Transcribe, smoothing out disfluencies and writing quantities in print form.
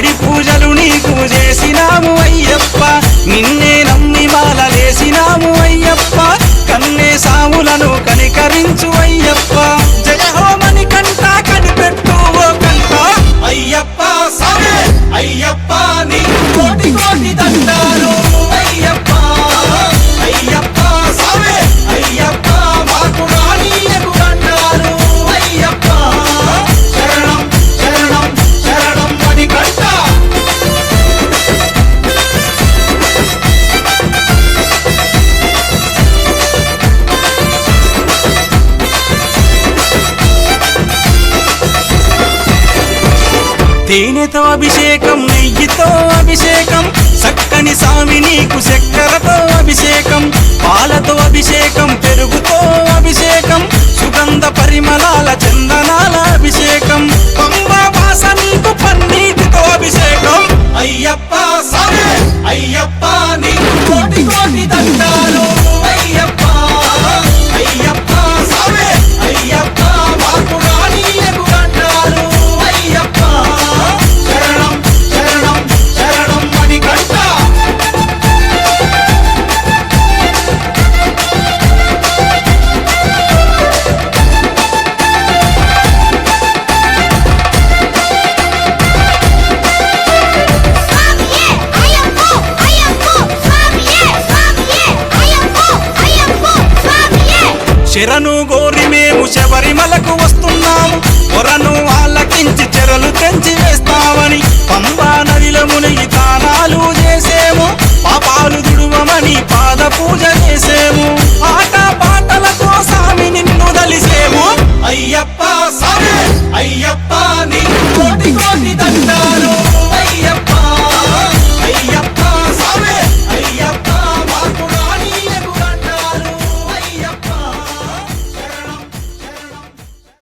పడి పూజలు నీకు చేసినాము అయ్యప్ప నిన్నే నమ్మి మాలలేసినాము అయ్యప్ప కన్నే సాములను కనికరించు అయ్యప్ప జయ హోమని కంట కనిపెట్టు ఓ కంట అయ్యప్ప సామే అయ్యప్ప నీకు కోటి కోటి దండాలు అయ్యప్ప అయ్యప్ప సామే అయ్యప్ప మాకు రానీయకు దండాలు అయ్యప్ప శరణం శరణం శరణం మణి కంట తేనెతో అభిషేకం నెయ్యితో అభిషేకం చక్కని స్వామి నీకు చక్కెరతో అభిషేకం పాలతో అభిషేకం పెరుగుతో అభిషేకం సుగంధ పరిమళాల చందనాల అభిషేకం పంబా భాష నీకు పన్నీటితో అభిషేకం అయ్యప్ప స్వామి అయ్యప్ప నీకు కోటి కోటి దండాలు అయ్యప్ప అయ్యప్ప స్వామి అయ్యప్ప మాకు రానీయకు దండాలు అయ్యప్ప శరణం శరణం శరణం మణి కంట శరణు గోరి మేము శబరిమలకు వస్తున్నాము వరను ఆలకించి చెరలు తెంచి వేస్తున్నాము